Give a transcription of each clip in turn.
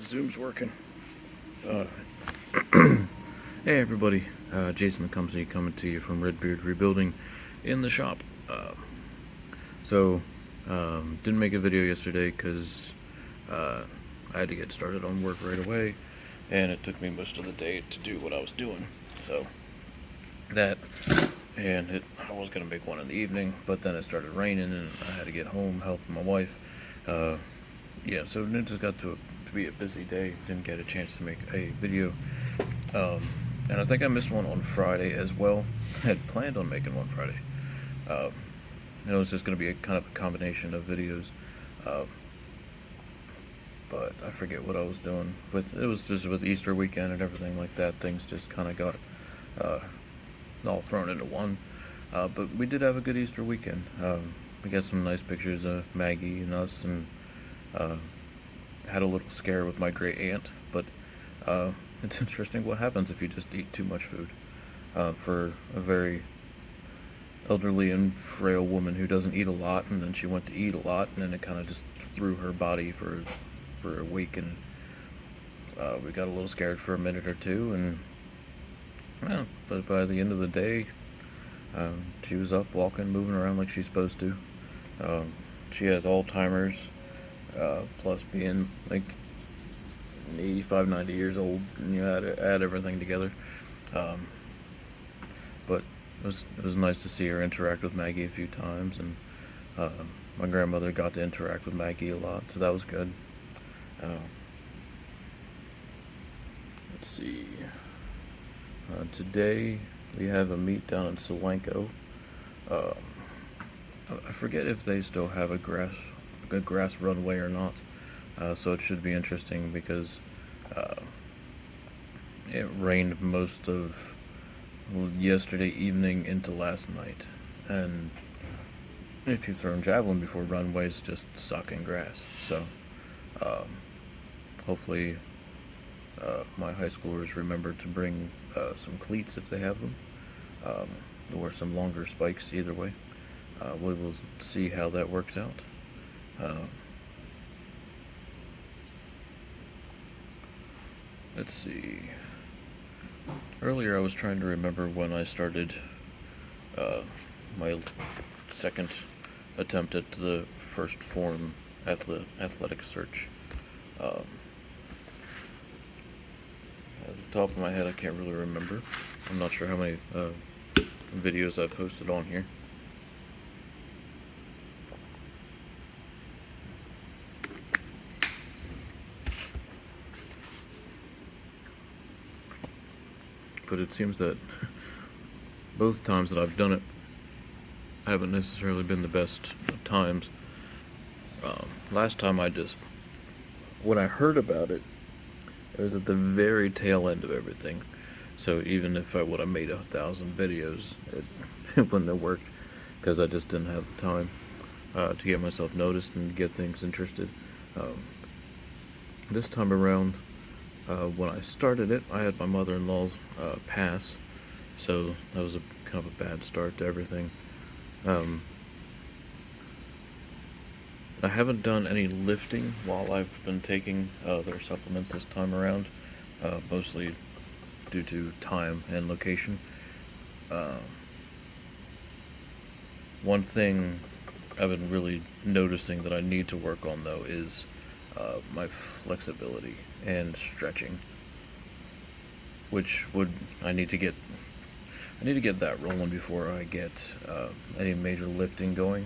Zoom's working. Uh, hey everybody, Jason McCumsey coming to you from Redbeard Rebuilding in the shop. Didn't make a video yesterday because I had to get started on work right away, and it took me most of the day to do what I was doing. So that, and I was gonna make one in the evening, but then it started raining, and I had to get home helping my wife. So it just got to be a busy day. Didn't get a chance to make a video. And I think I missed one on Friday as well. I had planned on making one Friday. And it was just going to be a kind of a combination of videos. But I forget what I was doing. It was just with Easter weekend and everything like that. Things just kind of got all thrown into one. But we did have a good Easter weekend. We got some nice pictures of Maggie and us, and had a little scare with my great aunt. But it's interesting what happens if you just eat too much food. For a very elderly and frail woman who doesn't eat a lot, and then she went to eat a lot, and then it kind of just threw her body for a week, and we got a little scared for a minute or two, and but by the end of the day, she was up, walking, moving around like she's supposed to. She has Alzheimer's, plus being like 85, 90 years old, and you add everything together. But it was nice to see her interact with Maggie a few times, and my grandmother got to interact with Maggie a lot, so that was good. Let's see. Today we have a meet down in Solanco. I forget if they still have a grass runway or not. So it should be interesting because it rained most of yesterday evening into last night, and if you've thrown javelin before, runways just suck in grass. So hopefully my high schoolers remember to bring some cleats if they have them, or some longer spikes. Either way, we will see how that works out. Let's see. Earlier I was trying to remember when I started my second attempt at the first form athletic search. At the top of my head I can't really remember. I'm not sure how many videos I've posted on here. But it seems that both times that I've done it haven't necessarily been the best of times. Last time when I heard about it, it was at the very tail end of everything. So even if I would have made 1,000 videos, it wouldn't have worked, because I just didn't have the time to get myself noticed and get things interested. This time around, when I started it, I had my mother-in-law pass, so that was kind of a bad start to everything. I haven't done any lifting while I've been taking their supplements this time around, mostly due to time and location. One thing I've been really noticing that I need to work on, though, is my flexibility and stretching, which I need to get that rolling before I get any major lifting going.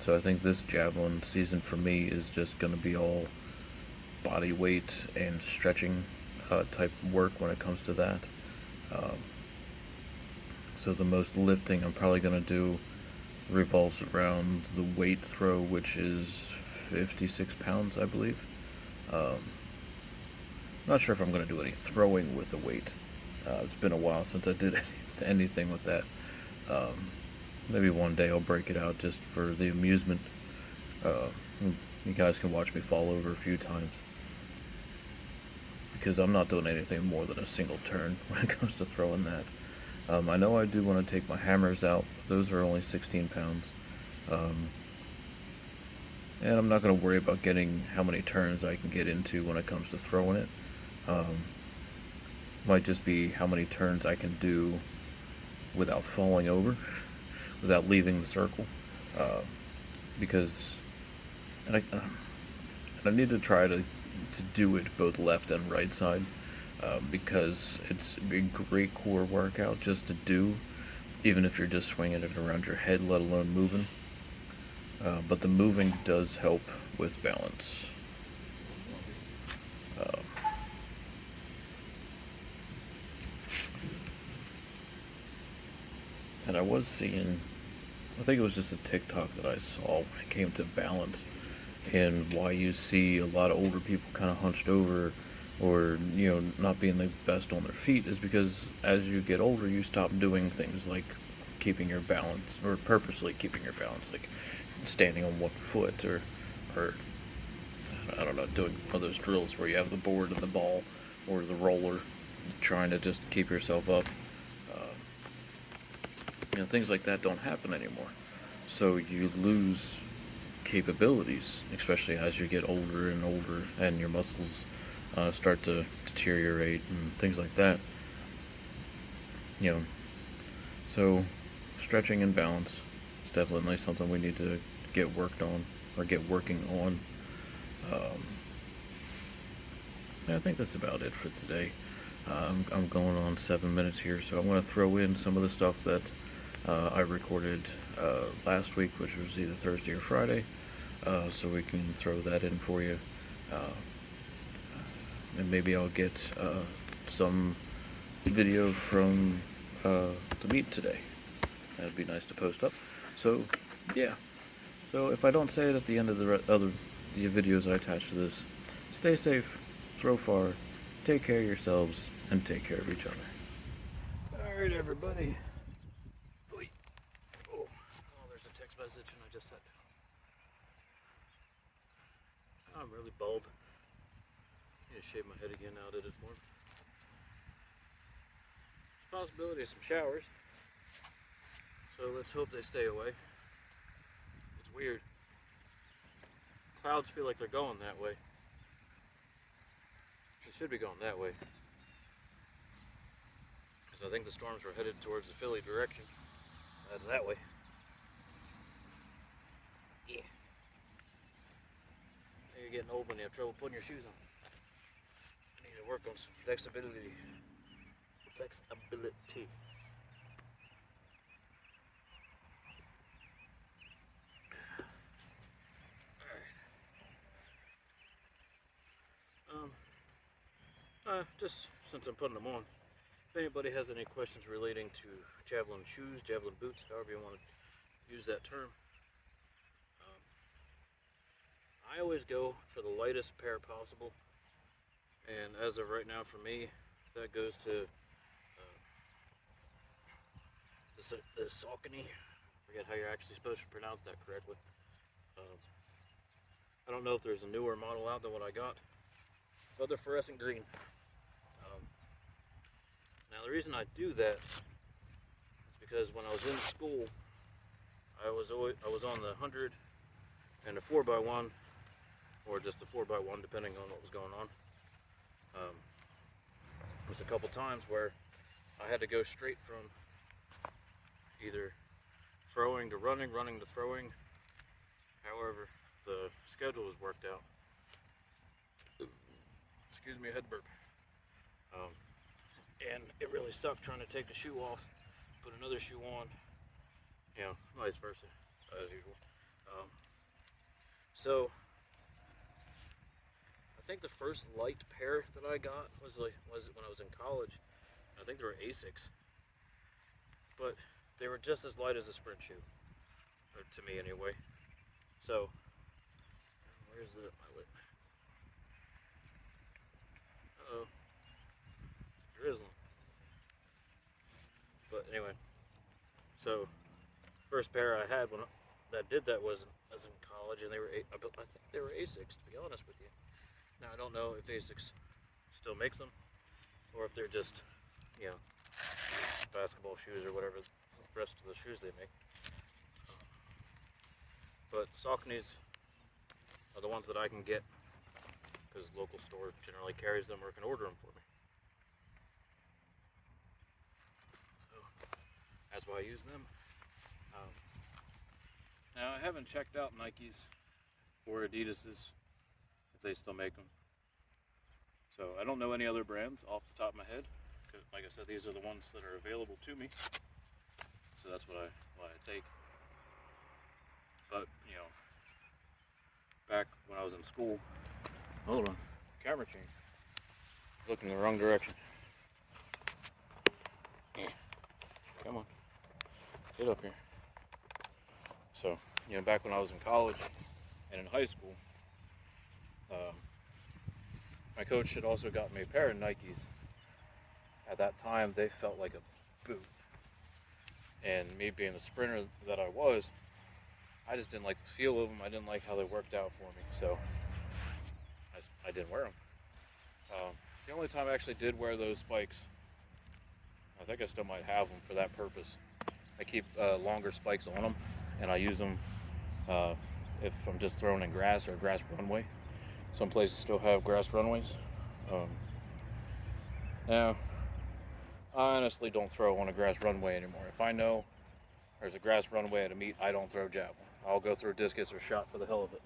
So I think this javelin season for me is just going to be all body weight and stretching type work when it comes to that. So the most lifting I'm probably going to do revolves around the weight throw, which is 56 pounds, I believe. Not sure if I'm going to do any throwing with the weight. It's been a while since I did anything with that. Maybe one day I'll break it out just for the amusement. You guys can watch me fall over a few times, because I'm not doing anything more than a single turn when it comes to throwing that. I know I do want to take my hammers out, but those are only 16 pounds. and I'm not going to worry about getting how many turns I can get into when it comes to throwing it. Um, might just be how many turns I can do without falling over, without leaving the circle, uh, because and I need to try to do it both left and right side, because it's a great core workout just to do, even if you're just swinging it around your head, let alone moving. But the moving does help with balance. Uh, and I was seeing, I think it was just a TikTok that I saw when it came to balance, and why you see a lot of older people kind of hunched over, or not being the best on their feet, is because as you get older you stop doing things like keeping your balance, or purposely keeping your balance, like standing on one foot, or I don't know, doing one of those drills where you have the board and the ball or the roller, trying to just keep yourself up. uh, Things like that don't happen anymore, so you lose capabilities, especially as you get older and older, and your muscles start to deteriorate and things like that. You know, so stretching and balance is definitely something we need to get worked on, or get working on. Um, I think that's about it for today. I'm going on 7 minutes here, so I'm going to throw in some of the stuff that I recorded last week, which was either Thursday or Friday, so we can throw that in for you. Uh, and maybe I'll get some video from the meet today. That'd be nice to post up. So, yeah. So if I don't say it at the end of the other the videos I attach to this, stay safe, throw far, take care of yourselves, and take care of each other. All right, everybody. Oh, there's a text message, and I just sat down. I'm really bald. I need to shave my head again now that it's warm. There's a possibility of some showers, so let's hope they stay away. It's weird. Clouds feel like they're going that way. They should be going that way, because I think the storms were headed towards the Philly direction. That's that way. Yeah. You're getting old when you have trouble putting your shoes on. I need to work on some flexibility. Alright. Just since I'm putting them on, if anybody has any questions relating to javelin shoes, javelin boots, however you want to use that term, I always go for the lightest pair possible. And as of right now, for me, that goes to the Saucony. I forget how you're actually supposed to pronounce that correctly. I don't know if there's a newer model out than what I got, but they're fluorescent green. Now the reason I do that is because when I was in school, I was on the 100 and a 4x1, or just the 4x1, depending on what was going on. There was a couple times where I had to go straight from either throwing to running, running to throwing. However, the schedule was worked out. Excuse me, head burp. And it really sucked trying to take the shoe off, put another shoe on, vice versa, as usual. So I think the first light pair that I got was when I was in college. I think they were Asics, but they were just as light as a sprint shoe, or to me anyway. So where's my lip? Uh-oh, drizzling. But anyway, so first pair I had that did that was in college, and I think they were Asics, to be honest with you. Now I don't know if Asics still makes them, or if they're just basketball shoes or whatever the rest of the shoes they make. But Saucony's are the ones that I can get because the local store generally carries them or can order them for me. So that's why I use them. Now I haven't checked out Nikes or Adidas's if they still make them. So I don't know any other brands off the top of my head. Because, like I said, these are the ones that are available to me. So that's what I take. But back when I was in school, hold on, camera change. Looking the wrong direction. Yeah. Come on, get up here. So back when I was in college and in high school, my coach had also got me a pair of Nikes. At that time, they felt like a boot. And me being the sprinter that I was, I just didn't like the feel of them. I didn't like how they worked out for me. So I didn't wear them. The only time I actually did wear those spikes, I think I still might have them for that purpose. I keep longer spikes on them, and I use them if I'm just throwing in grass or a grass runway. Some places still have grass runways. Now, I honestly don't throw on a grass runway anymore. If I know there's a grass runway at a meet, I don't throw javelin. I'll go through discus or shot for the hell of it.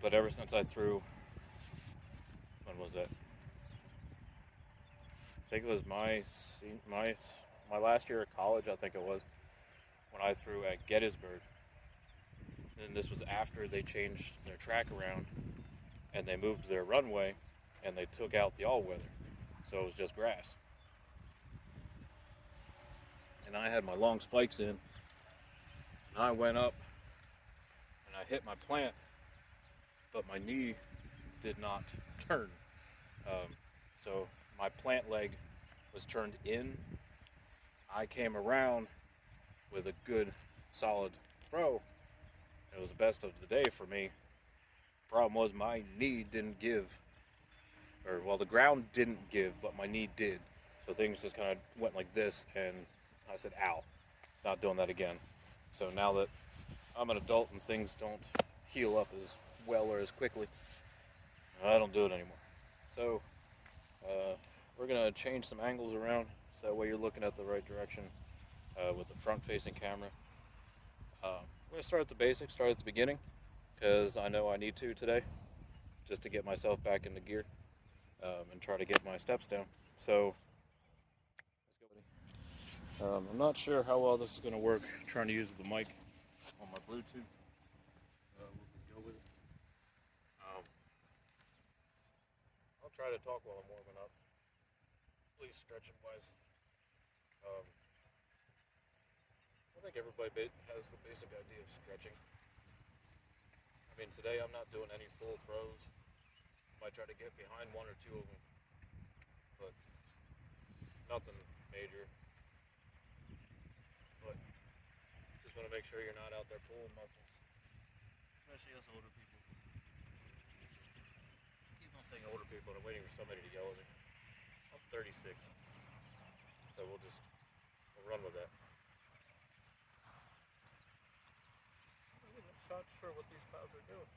But ever since I threw, when was that? I think it was my last year of college. I think it was when I threw at Gettysburg. And this was after they changed their track around and they moved their runway and they took out the all-weather. So it was just grass. And I had my long spikes in, and I went up and I hit my plant, but my knee did not turn. So my plant leg was turned in. I came around with a good, solid throw. It was the best of the day for me. Problem was my knee didn't give. The ground didn't give, but my knee did. So things just kind of went like this, and I said, ow, not doing that again. So now that I'm an adult and things don't heal up as well or as quickly, I don't do it anymore. So we're going to change some angles around so that way you're looking at the right direction with the front-facing camera. I'm going to start at the basics, start at the beginning, because I know I need to today, just to get myself back into gear and try to get my steps down. So let's go, buddy. I'm not sure how well this is going to work, trying to use the mic on my Bluetooth. We'll go with it. I'll try to talk while I'm warming up, at least stretching wise. I think everybody has the basic idea of stretching. I mean, today I'm not doing any full throws. I might try to get behind one or two of them, but nothing major. But just want to make sure you're not out there pulling muscles, especially us older people. I keep on saying older people, and I'm waiting for somebody to yell at me. I'm 36, so we'll run with that. I'm not sure what these clouds are doing.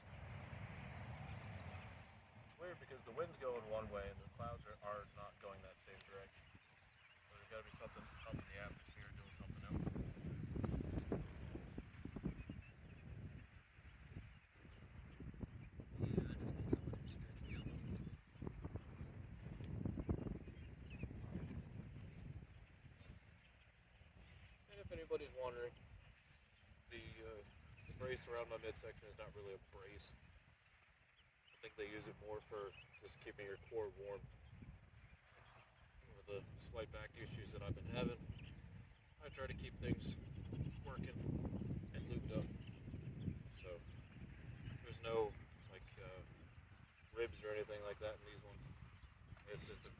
It's weird because the wind's going one way and the clouds are not going that same direction. So there's got to be something up in the atmosphere doing something else. And if anybody's wondering, the brace around my midsection is not really a brace. I think they use it more for just keeping your core warm. With the slight back issues that I've been having, I try to keep things working and lubed up. So there's no ribs or anything like that in these ones. It's just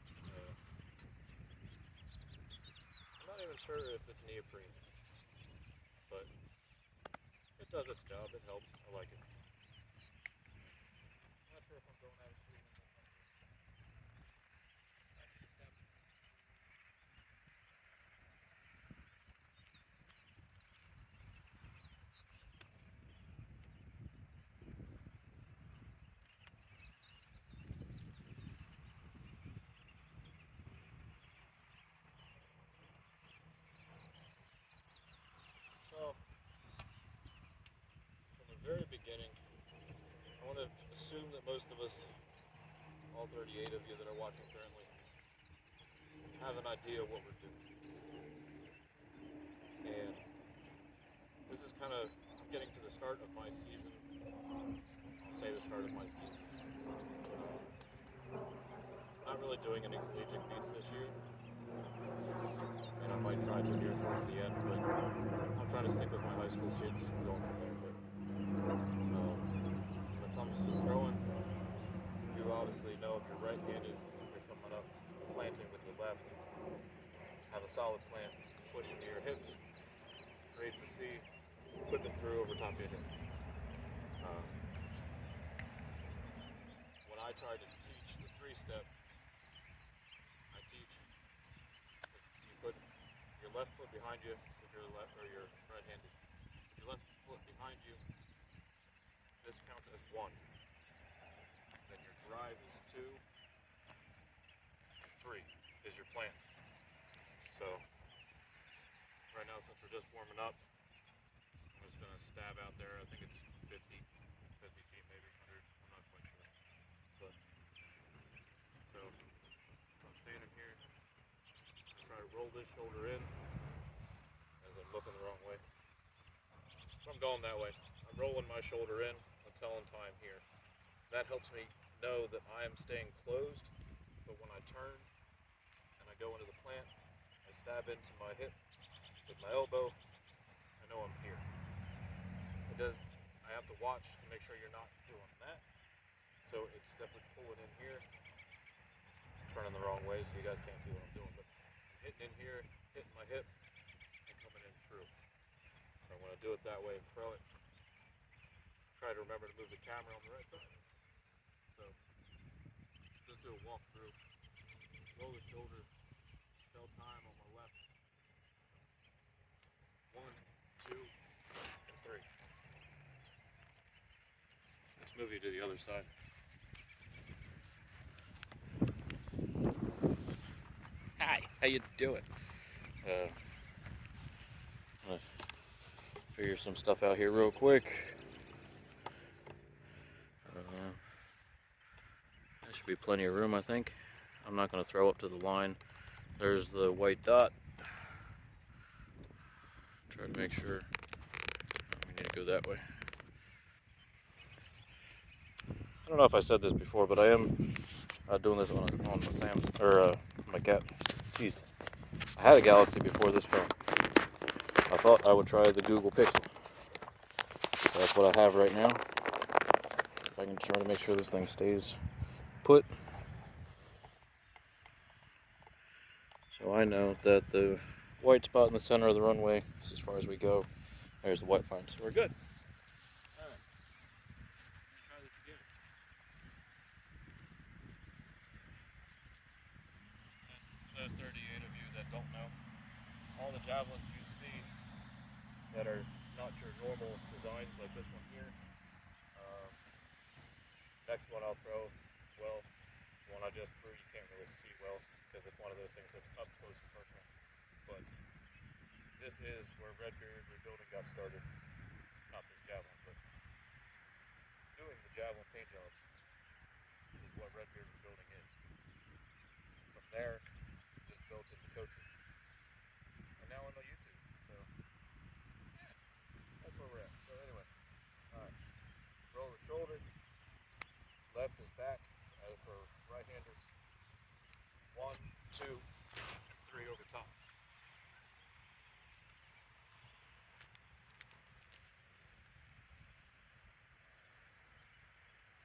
I'm not even sure if it's neoprene, but it does its job. It helps. I like it. Not sure if I'm going out of speed. very beginning, I want to assume that most of us, all 38 of you that are watching currently, have an idea of what we're doing. And this is kind of getting to the start of my season. I'll say the start of my season. Not really doing any collegiate meets this year. And I might try to here towards the end, but I'm trying to stick with my high school kids and going from there. But when it comes to throwing, you obviously know if you're right-handed, you're coming up, planting with your left. Have a solid plant, pushing to your hips, great to see, putting it through over top of your hip. When I try to teach the three-step, I teach you put your left foot behind you if you're left or you're right-handed. Put your left foot behind you. This counts as 1. Then your drive is 2. And 3 is your plant. So right now, since we're just warming up, I'm just going to stab out there. I think it's 50 feet, maybe 100. I'm not quite sure. But so I'm standing here. I try to roll this shoulder in as I'm looking the wrong way. So I'm going that way. I'm rolling my shoulder in. I'm telling time here. That helps me know that I am staying closed. But when I turn and I go into the plant, I stab into my hip with my elbow. I know I'm here. I have to watch to make sure you're not doing that. So it's definitely pulling in here. Turning the wrong way so you guys can't see what I'm doing. But I'm hitting in here, hitting my hip, and coming in through. So I'm going to do it that way and throw it. Try to remember to move the camera on the right side. So just do a walk through. Roll the shoulder. Tell time on my left. 1, 2, and 3. Let's move you to the other side. Hi, how you doing? I'm gonna figure some stuff out here real quick. There should be plenty of room, I think. I'm not going to throw up to the line. There's the white dot. Try to make sure. We need to go that way. I don't know if I said this before, but I am doing this on the Samsung or my cat. Jeez, I had a Galaxy before this phone. I thought I would try the Google Pixel. So that's what I have right now. If I can try to make sure this thing stays put. So I know that the white spot in the center of the runway is as far as we go. There's the white line, so we're good. All right. Let's try this again. For those 38 of you that don't know, all the javelins you see that are not your normal designs, like this one here. Next one I'll throw as well. The one I just threw you can't really see well because it's one of those things that's up close and personal. But this is where Redbeard rebuilding got started. Not this javelin, but doing the javelin paint jobs is what Redbeard rebuilding is. From there, it just built into coaching. And now into YouTube. So, yeah, that's where we're at. So anyway, alright. Roll the shoulder. Left is back for right-handers. 1, 2, and 3 over top.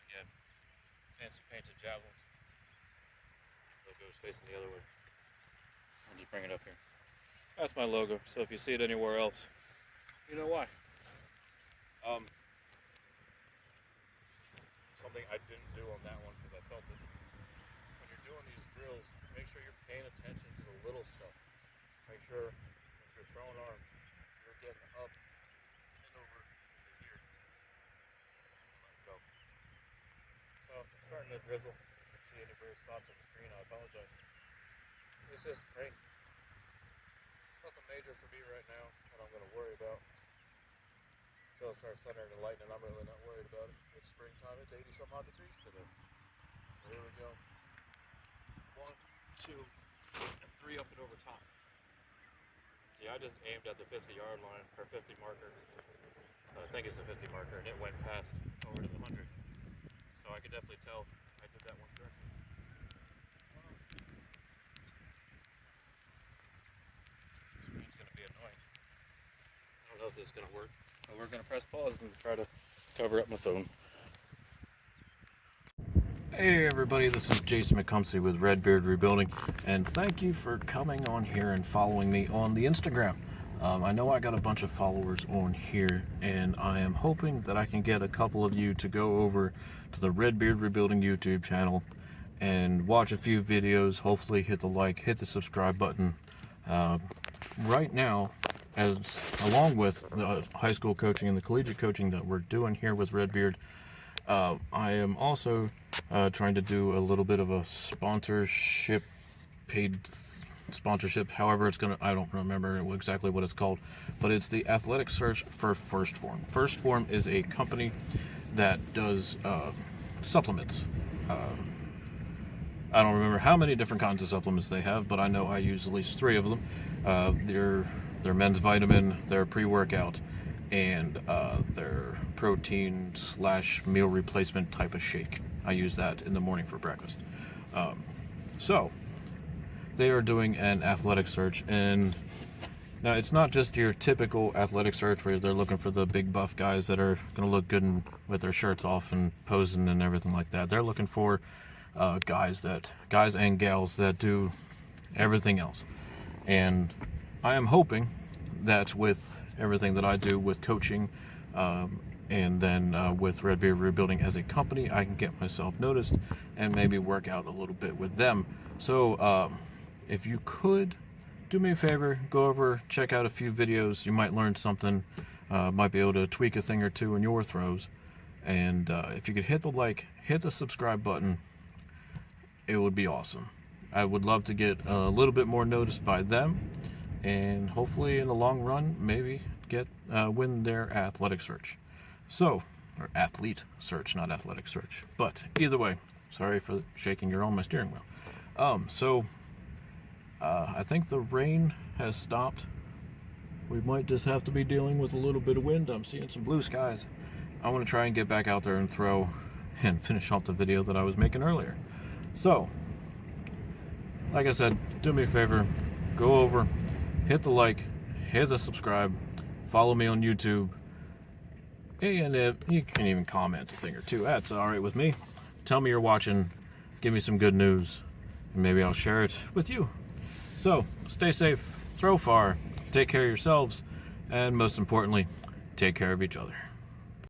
Again, fancy painted javelins. Logo is facing the other way. I'll just bring it up here. That's my logo, so if you see it anywhere else, you know why. Something I didn't do on that one because I felt that when you're doing these drills, make sure you're paying attention to the little stuff. Make sure if you're throwing arm, you're getting up and over into here. Let go. So it's starting to drizzle. If you can see any weird spots on the screen, I apologize. It's just rain. It's nothing major for me right now that I'm going to worry about. So until it starts thundering and lightning, I'm really not worried about it. It's springtime. It's 80 some odd degrees today. So here we go. 1, 2, and 3 up and over top. See, I just aimed at the 50-yard line, or 50 marker. I think it's a 50 marker, and it went past over to the 100. So I could definitely tell I did that one correctly. This rain's going to be annoying. I don't know if this is going to work, but we're going to press pause and try to cover up my phone. Hey everybody, this is Jason McCumsey with Redbeard Rebuilding, and thank you for coming on here and following me on the Instagram. I know I got a bunch of followers on here, and I am hoping that I can get a couple of you to go over to the Redbeard Rebuilding YouTube channel and watch a few videos. Hopefully hit the like, hit the subscribe button. Right now, along with the high school coaching and the collegiate coaching that we're doing here with Redbeard, I am also trying to do a little bit of a sponsorship, paid sponsorship, however it's gonna, I don't remember exactly what it's called, but it's the athletic search for First Form. First Form is a company that does supplements. I don't remember how many different kinds of supplements they have, but I know I use at least 3 of them. Their men's vitamin, their pre-workout, and their protein / meal replacement type of shake. I use that in the morning for breakfast. So they are doing an athletic search, and now it's not just your typical athletic search where they're looking for the big buff guys that are going to look good with their shirts off and posing and everything like that. They're looking for guys and gals that do everything else. And I am hoping that with everything that I do with coaching, and then with Redbeard Rebuilding as a company, I can get myself noticed and maybe work out a little bit with them. So if you could do me a favor, go over, check out a few videos. You might learn something, might be able to tweak a thing or two in your throws. And if you could hit the like, hit the subscribe button, it would be awesome. I would love to get a little bit more noticed by them, and hopefully in the long run, maybe get win their athletic search. So, or athlete search, not athletic search. But either way, sorry for shaking your on my steering wheel. I think the rain has stopped. We might just have to be dealing with a little bit of wind. I'm seeing some blue skies. I want to try and get back out there and throw and finish off the video that I was making earlier. So, like I said, do me a favor, go over, hit the like, hit the subscribe, follow me on YouTube, and you can even comment a thing or two. That's alright with me. Tell me you're watching, give me some good news, and maybe I'll share it with you. So, stay safe, throw far, take care of yourselves, and most importantly, take care of each other.